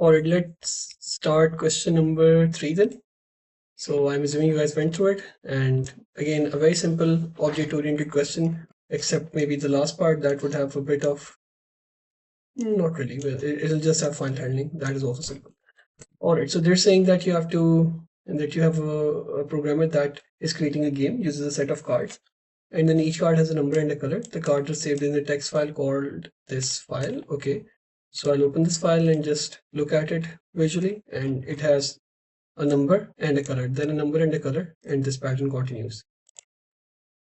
Alright, let's start question number 3 then. So I'm assuming you guys went through it, and again, a very simple object-oriented question, except maybe the last part that would have a bit of, not really, well, it'll just have file handling. That is also simple. Alright, so they're saying that you have a programmer that is creating a game, uses a set of cards, and then each card has a number and a color. The cards are saved in a text file called this file. Okay, so I'll open this file and just look at it visually, and it has a number and a color, then a number and a color, and this pattern continues.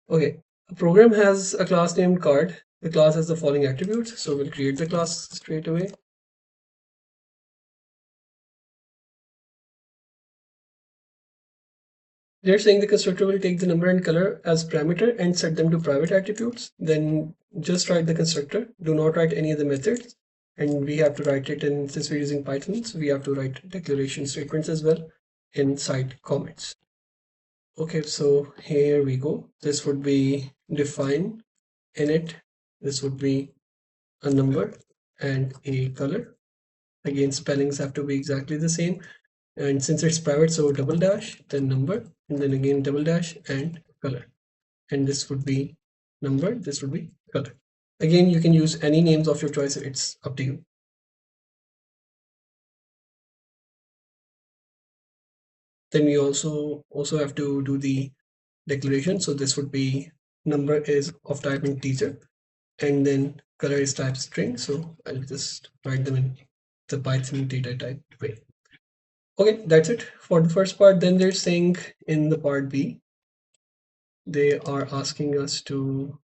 Okay, a program has a class named card. The class has the following attributes, so we'll create the class straight away. They're saying the constructor will take the number and color as parameter and set them to private attributes. Then just write the constructor. Do not write any of the methods. And we have to write it in, since we're using Python, so we have to write declaration statements as well inside comments. Okay, so here we go. This would be define init. This would be a number and a color. Again, spellings have to be exactly the same. And since it's private, so double dash, then number, and then again double dash and color. And this would be number, this would be color. Again, you can use any names of your choice, it's up to you. Then we also have to do the declaration. So this would be number is of type integer, and then color is type string. So I'll just write them in the Python data type way. Okay, that's it for the first part. Then they're saying in the part B, they are asking us to,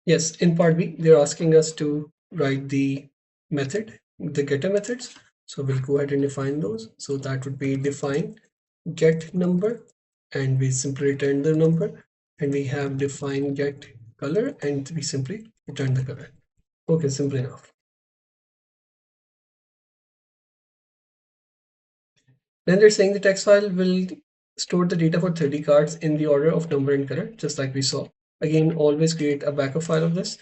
yes, in part B, they're asking us to write the method, the getter methods. So we'll go ahead and define those. So that would be define get number, and we simply return the number, and we have define get color, and we simply return the color. Okay, simple enough. Then they're saying the text file will store the data for 30 cards in the order of number and color, just like we saw. Again, always create a backup file of this.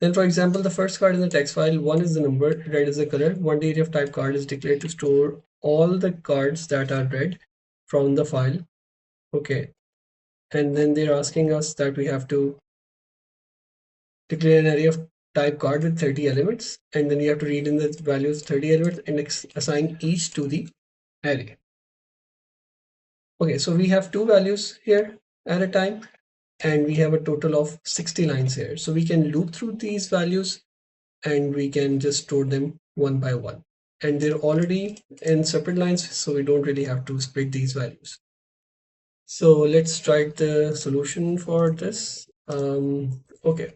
Then, for example, the first card in the text file, 1 is the number, red is the color. One deity of type card is declared to store all the cards that are red from the file. Okay. And then they're asking us that we have to declare an array of type card with 30 elements, and then you have to read in the values 30 elements and assign each to the array. Okay, so we have two values here at a time, and we have a total of 60 lines here. So we can loop through these values, and we can just store them one by one. And they're already in separate lines, so we don't really have to split these values. So let's write the solution for this. Okay.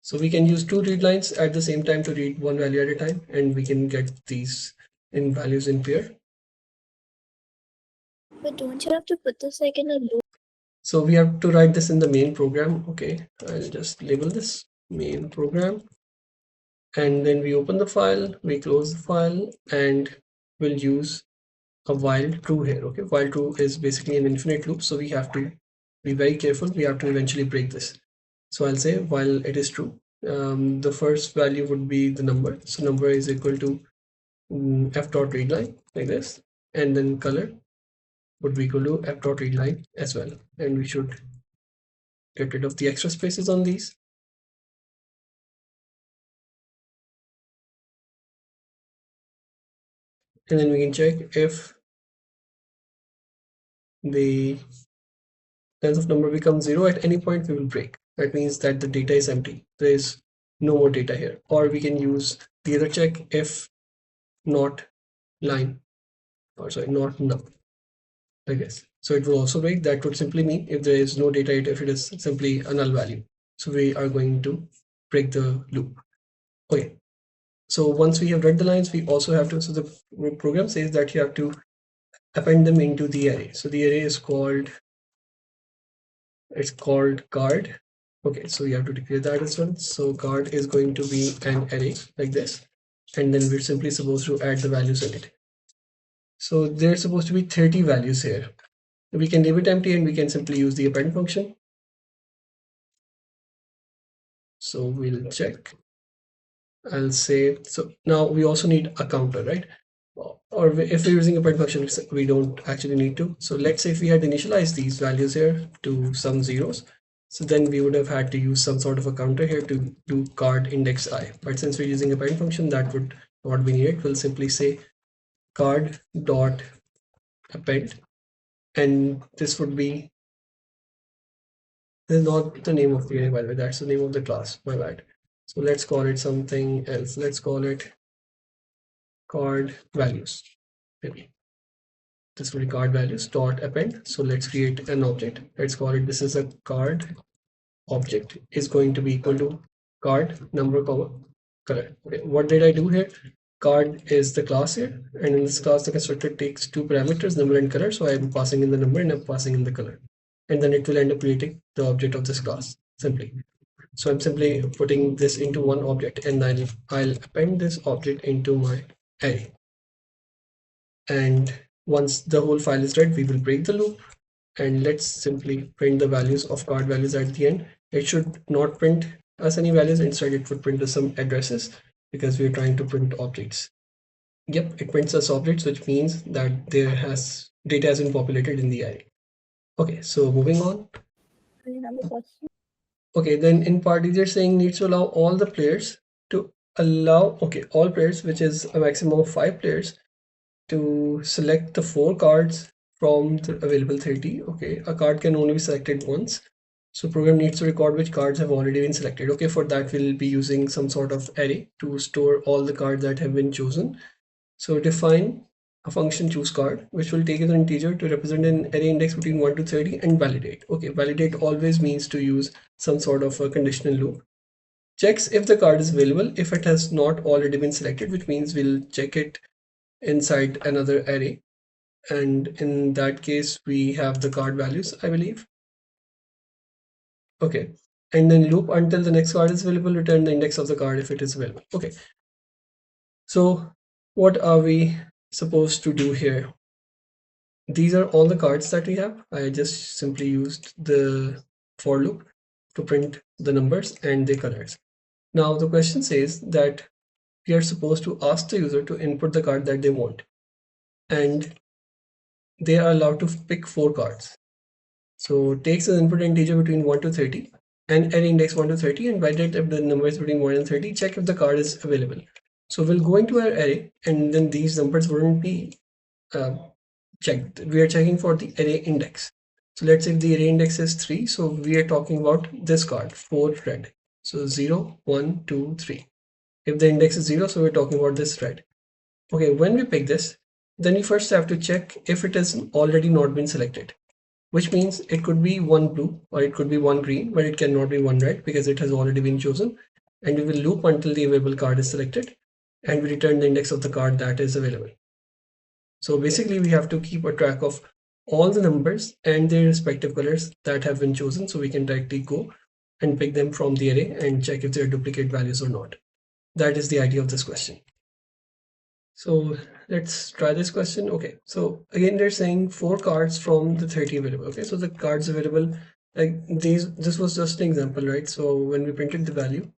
So we can use two read lines at the same time to read one value at a time, and we can get these in values in pair. But don't you have to put this like in a loop? So we have to write this in the main program. Okay, I'll just label this main program. And then we open the file, we close the file, and we'll use a while true here. Okay, while true is basically an infinite loop, so we have to be very careful. We have to eventually break this. So I'll say while it is true, the first value would be the number. So number is equal to f dot read line like this, and then color would be equal to f dot read line as well. And we should get rid of the extra spaces on these. And then we can check if the length of number becomes 0 at any point, we will break. That means that the data is empty. There is no more data here. Or we can use the other check if not line, or sorry, not num, I guess. So it will also break. That would simply mean if there is no data, if it is simply a null value. So we are going to break the loop. Okay. So once we have read the lines, we also have to, so the program says that you have to append them into the array. So the array is called, it's called card. Okay, so you have to declare that as well. So card is going to be an array like this, and then we're simply supposed to add the values in it. So there's supposed to be 30 values here. We can leave it empty, and we can simply use the append function. So we'll check I'll say, so now we also need a counter, right? Or if we're using a print function, we don't actually need to. So let's say if we had initialized these values here to some zeros, so then we would have had to use some sort of a counter here to do card index I. But since we're using a print function, that would not be needed. We'll simply say card dot append, and this would be, this is not the name of the array, by the way, that's the name of the class, my bad. So let's call it something else. Let's call it card values. Maybe this will be card values dot append. So let's create an object. Let's call it, this is a card object is going to be equal to card number comma color. Okay, what did I do here? Card is the class here, and in this class the constructor takes two parameters, number and color. So I'm passing in the number and I'm passing in the color, and then it will end up creating the object of this class simply. So I'm simply putting this into one object, and I'll append this object into my array. And once the whole file is read, we will break the loop, and let's simply print the values of card values at the end. It should not print us any values. Instead, it would print us some addresses because we're trying to print objects. Yep, it prints us objects, which means that data has been populated in the array. Okay, so moving on. I have a question. Okay, then in part they're saying needs to allow all the players to all players, which is a maximum of 5 players, to select the 4 cards from the available 30. Okay, a card can only be selected once. So program needs to record which cards have already been selected. Okay, for that we'll be using some sort of array to store all the cards that have been chosen. So define a function choose card, which will take as an integer to represent an array index between 1 to 30 and validate. Okay, validate always means to use some sort of a conditional loop. Checks if the card is available if it has not already been selected, which means we'll check it inside another array. And in that case, we have the card values, I believe. Okay, and then loop until the next card is available, return the index of the card if it is available. Okay, so what are we supposed to do here? These are all the cards that we have. I just simply used the for loop to print the numbers and the colors. Now the question says that we are supposed to ask the user to input the card that they want, and they are allowed to pick 4 cards. So takes an input integer between 1 to 30 and array index 1 to 30, and validate if the number is between 1 and 30, check if the card is available. So we'll go into our array, and then these numbers wouldn't be checked. We are checking for the array index. So let's say if the array index is 3, so we are talking about this card, 4 red. So 0, 1, 2, 3. If the index is 0, so we're talking about this red. Okay, when we pick this, then we first have to check if it has already not been selected, which means it could be 1 blue or it could be 1 green, but it cannot be 1 red because it has already been chosen. And we will loop until the available card is selected, and we return the index of the card that is available. So basically we have to keep a track of all the numbers and their respective colors that have been chosen, so we can directly go and pick them from the array and check if they are duplicate values or not. That is the idea of this question. So let's try this question. Okay, so again they're saying 4 cards from the 30 available. Okay, so the cards available, like this was just an example, right? So when we printed the value,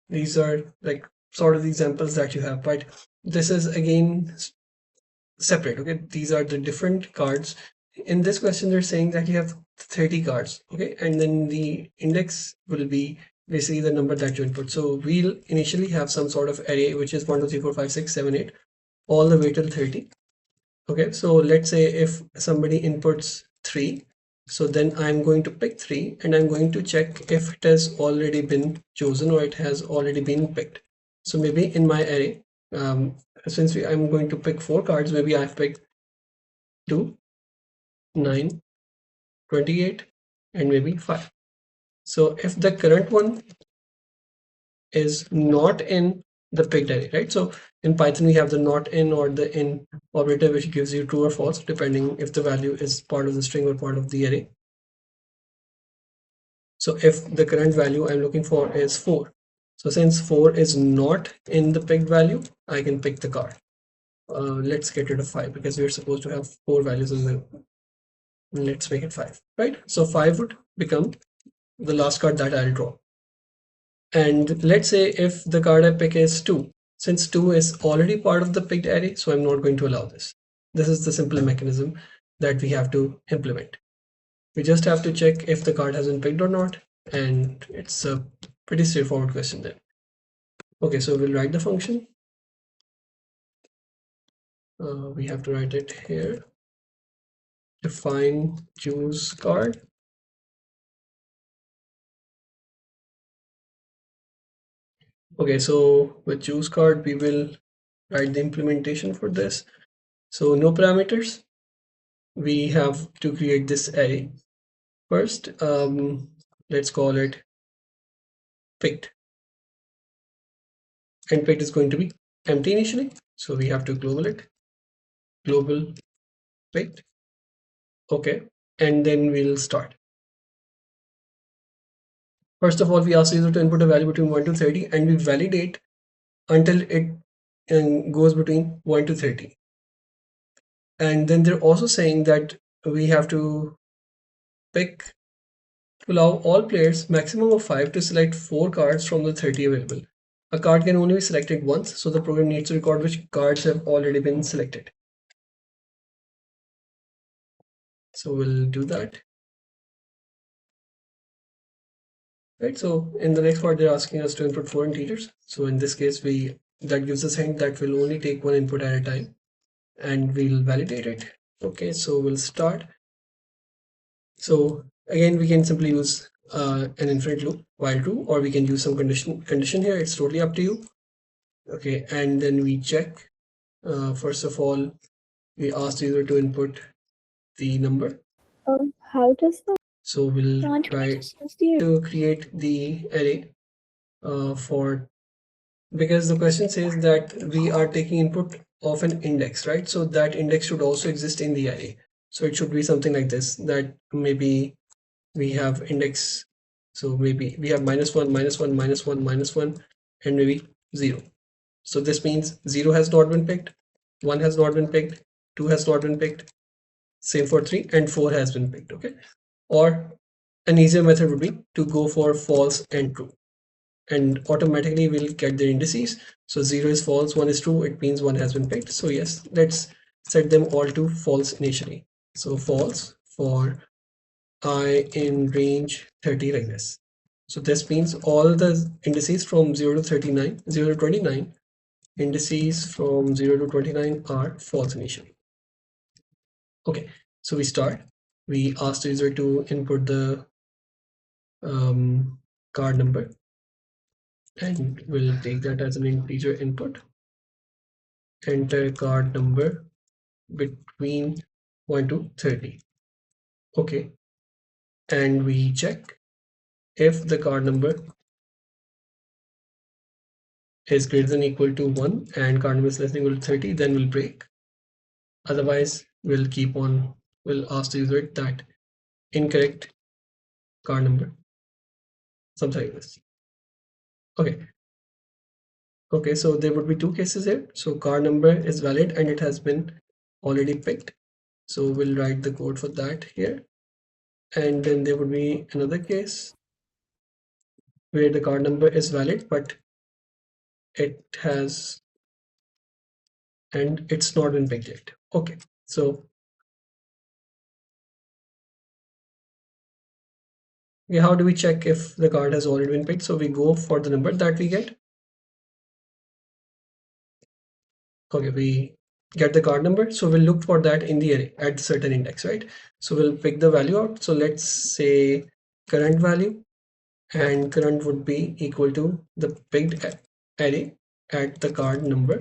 these are like sort of the examples that you have, but this is again separate. Okay, these are the different cards. In this question they're saying that you have 30 cards. Okay, and then the index will be basically the number that you input. So we'll initially have some sort of array which is 1 2 3 4 5 6 7 8 all the way till 30. Okay, so let's say if somebody inputs 3, so then I'm going to pick 3 and I'm going to check if it has already been chosen or it has already been picked. So maybe in my array, since I'm going to pick 4 cards, maybe I've picked 2, 9, 28, and maybe 5. So if the current one is not in the picked array, right? So in Python, we have the not in or the in operator, which gives you true or false, depending if the value is part of the string or part of the array. So if the current value I'm looking for is 4, so since 4 is not in the picked value, I can pick the card. Let's get rid of 5 because we're supposed to have 4 values in the, let's make it 5, right? So 5 would become the last card that I'll draw. And let's say if the card I pick is 2, since 2 is already part of the picked array, so I'm not going to allow this. This is the simple mechanism that we have to implement. We just have to check if the card has been picked or not, and it's a pretty straightforward question then. Okay, so we'll write the function. We have to write it here. Define choose card. Okay, so with choose card, we will write the implementation for this. So no parameters. We have to create this array first. Let's call it picked. And picked is going to be empty initially. So we have to global it. Global picked. Okay. And then we'll start. First of all, we ask the user to input a value between 1 to 30 and we validate until it goes between 1 to 30. And then they're also saying that we have to pick to allow all players maximum of 5 to select 4 cards from the 30 available. A card can only be selected once, so the program needs to record which cards have already been selected. So we'll do that. Right, so in the next part, they're asking us to input 4 integers. So in this case, that gives us a hint that we'll only take one input at a time and we'll validate it. Okay, so we'll start. So again, we can simply use an infinite loop while true, or we can use some condition here. It's totally up to you. Okay, and then we check. First of all, we ask the user to input the number. How does the So we'll can't try we just use the to create the array for, because the question says that we are taking input of an index, right? So that index should also exist in the array. So it should be something like this, that maybe we have index, so maybe we have -1, -1, -1, -1, and maybe 0. So this means 0 has not been picked, 1 has not been picked, 2 has not been picked, same for 3, and 4 has been picked. Okay, or an easier method would be to go for false and true, and automatically we'll get the indices. So 0 is false, 1 is true, it means 1 has been picked. So yes, let's set them all to false initially. So false for I in range 30 like this. So this means all the indices from 0 to 39, 0 to 29, indices from 0 to 29 are false initially. Okay, so we start. We ask the user to input the card number, and we'll take that as an integer input. Enter card number between 1 to 30. Okay, and we check if the card number is greater than equal to 1 and card number is less than equal to 30, then we'll break. Otherwise, we'll keep on, we'll ask the user that incorrect card number, something like this. Okay. Okay, so there would be two cases here. So card number is valid and it has been already picked. So we'll write the code for that here. And then there would be another case where the card number is valid, but it has, and it's not been picked yet. Okay, so yeah, how do we check if the card has already been picked? So we go for the number that we get. Okay, we get the card number, so we'll look for that in the array at certain index, right? So we'll pick the value out. So let's say current value, and current would be equal to the picked array at the card number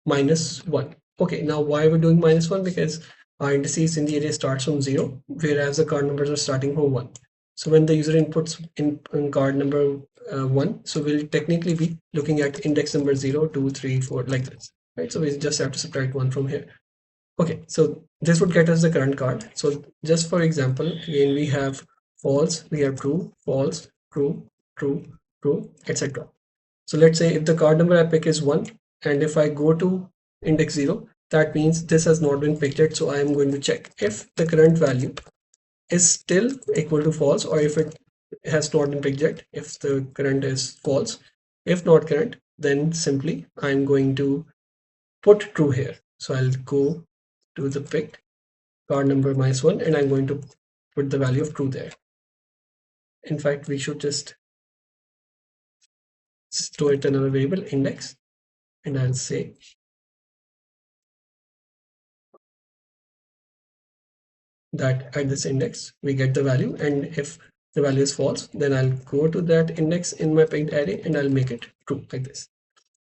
-1. Okay, now why we're doing -1? Because our indices in the array starts from 0, whereas the card numbers are starting from 1. So when the user inputs in card number 1, so we'll technically be looking at index number 0, 2, 3, 4 like this, right? So we just have to subtract 1 from here. Okay, so this would get us the current card. So just for example, again we have false, we have true, false, true, true, true, etc. So let's say if the card number I pick is 1, and if I go to index 0, that means this has not been picked yet. So I am going to check if the current value is still equal to false, or if it has not been picked yet. If the current is false, if not current, then simply I'm going to put true here. So I'll go to the picked card number -1 and I'm going to put the value of true there. In fact, we should just store it in another variable index, and I'll say that at this index we get the value, and if the value is false, then I'll go to that index in my picked array and I'll make it true like this.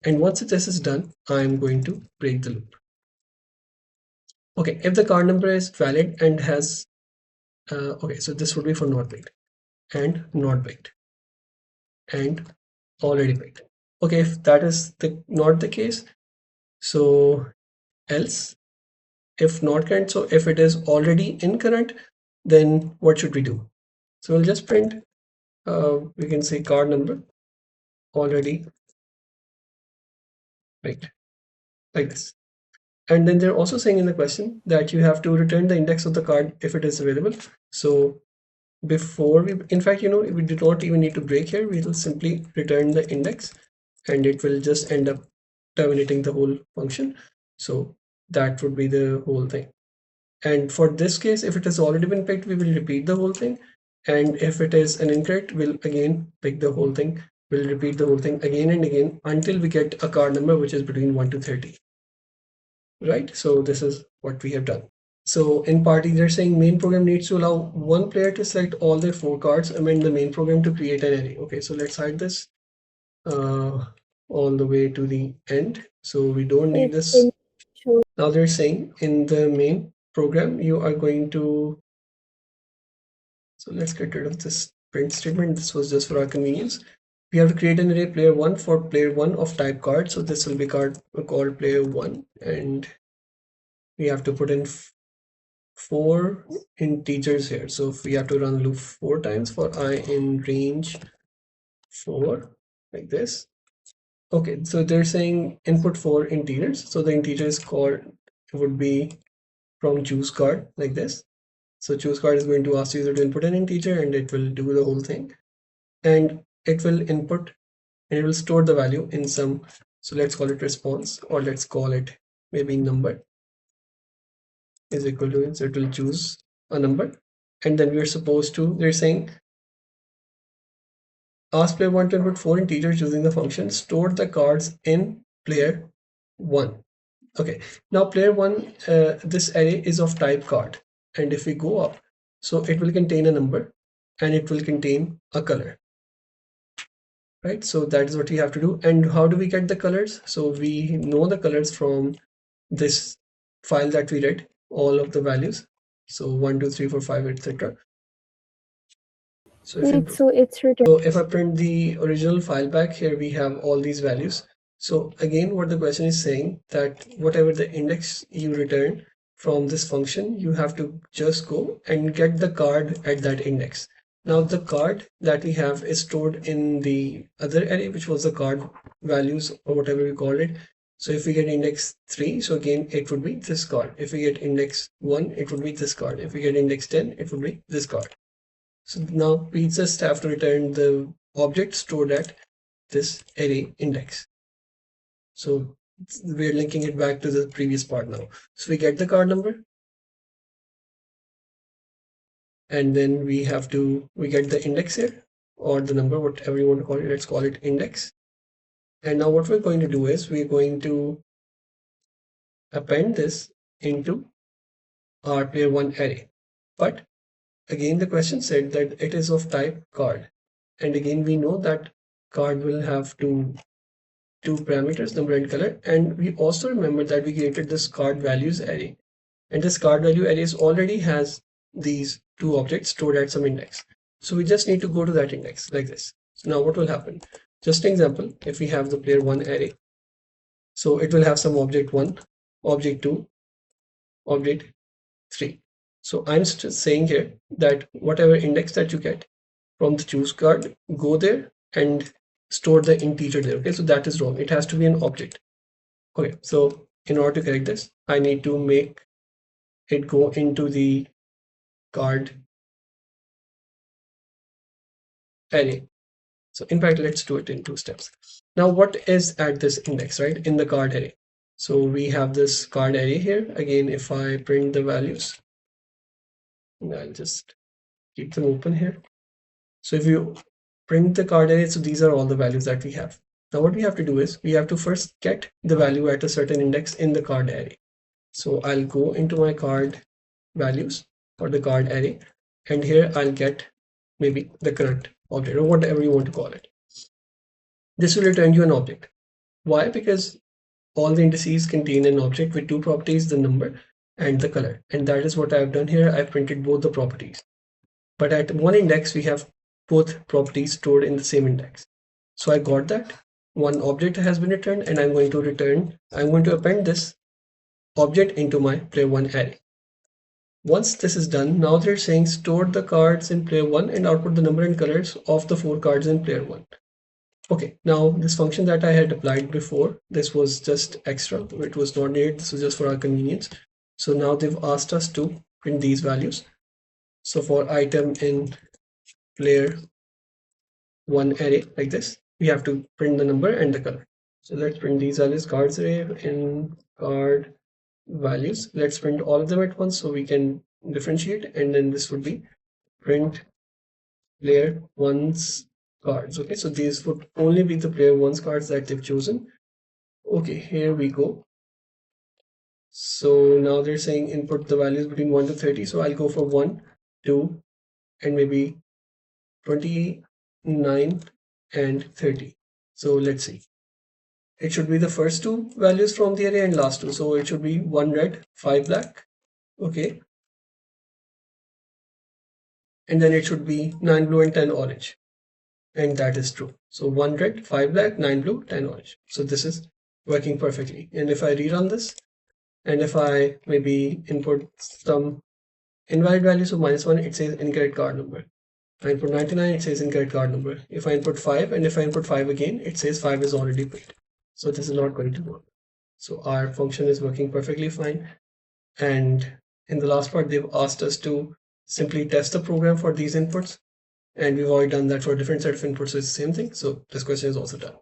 And once this is done, I'm going to break the loop. Okay, if the card number is valid and has okay, so this would be for not picked and not picked and already picked. Okay, if that is not the case, so else, if not current, so if it is already in current, then what should we do? So we'll just print, we can say card number already picked like this. And then they're also saying in the question that you have to return the index of the card if it is available. So before we, in fact, we do not even need to break here. We will simply return the index and it will just end up terminating the whole function. So that would be the whole thing. And for this case, if it has already been picked, we will repeat the whole thing. And if it is an incorrect, we'll again pick the whole thing. We'll repeat the whole thing again and again until we get a card number which is between 1 to 30. Right? So this is what we have done. So in party, they're saying main program needs to allow one player to select all their 4 cards, amend the main program to create an array. Okay, so let's hide this all the way to the end. So we don't need this. Now they're saying in the main program, you are going to, so let's get rid of this print statement. This was just for our convenience. We have to create an array player 1 for player 1 of type card. So this will be called player 1, and we have to put in 4 integers here. So if we have to run loop 4 times for I in range 4 like this. Okay, so they're saying input 4 integers. So the integer is called would be from choose card like this. So choose card is going to ask user to input an integer and it will do the whole thing. And it will input and it will store the value in some, so let's call it response, or let's call it maybe number is equal to it. So it will choose a number. And then we're supposed to, they're saying ask player 1 to input 4 integers using the function store the cards in player 1. Okay, now player 1, this array is of type card, and if we go up, so it will contain a number and it will contain a color, right? So that is what we have to do. And how do we get the colors? So we know the colors from this file that we read, all of the values. So 1, 2, 3, 4, 5, etc. So if I print the original file back, here we have all these values. So again, what the question is saying that whatever the index you return from this function, you have to just go and get the card at that index. Now the card that we have is stored in the other array, which was the card values or whatever we called it. So if we get index 3, so again, it would be this card. If we get index 1, it would be this card. If we get index 10, it would be this card. So now we just have to return the object stored at this array index. So we're linking it back to the previous part now. So we get the card number, and then we get the index here, or the number, whatever you want to call it. Let's call it index. And now what we're going to do is we're going to append this into our player 1 array. But again, the question said that it is of type card. And again, we know that card will have two parameters, number and color. And we also remember that we created this card values array. And this card value arrays already has these 2 objects stored at some index. So we just need to go to that index like this. So now what will happen? Just an example, if we have the player 1 array, so it will have some object 1, object 2, object 3. So I'm just saying here that whatever index that you get from the choose card, go there and store the integer there. Okay, so that is wrong. It has to be an object. Okay, so in order to correct this, I need to make it go into the card array. So in fact, let's do it in 2 steps. Now, what is at this index, right? In the card array. So we have this card array here. Again, if I print the values, I'll just keep them open here. So if you print the card array, so these are all the values that we have. Now what we have to do is we have to first get the value at a certain index in the card array. So I'll go into my card values or the card array, and here I'll get maybe the current object or whatever you want to call it. This will return you an object. Why? Because all the indices contain an object with two properties, the number and the color. And that is what I've done here. I've printed both the properties. But at one index, we have both properties stored in the same index. So I got that. One object has been returned, and I'm going to append this object into my player one array. Once this is done, now they're saying store the cards in player one and output the number and colors of the 4 cards in player one. Okay, now this function that I had applied before, this was just extra. It was not needed. This was just for our convenience. So now they've asked us to print these values. So for item in player one array like this, we have to print the number and the color. So let's print these values, cards array in card values. Let's print all of them at once so we can differentiate, and then this would be print player one's cards. Okay, so these would only be the player one's cards that they've chosen. Okay, here we go. So now they're saying input the values between 1 to 30. So I'll go for 1, 2, and maybe 29 and 30. So let's see. It should be the first two values from the array and last two. So it should be 1 red, 5 black. Okay. And then it should be 9 blue and 10 orange. And that is true. So 1 red, 5 black, 9 blue, 10 orange. So this is working perfectly. And if I rerun this, and if I maybe input some invalid value, so -1, it says incorrect card number. If I input 99, it says incorrect card number. If I input 5, and if I input 5 again, it says 5 is already paid. So this is not going to work. So our function is working perfectly fine. And in the last part, they've asked us to simply test the program for these inputs. And we've already done that for a different set of inputs, so it's the same thing. So this question is also done.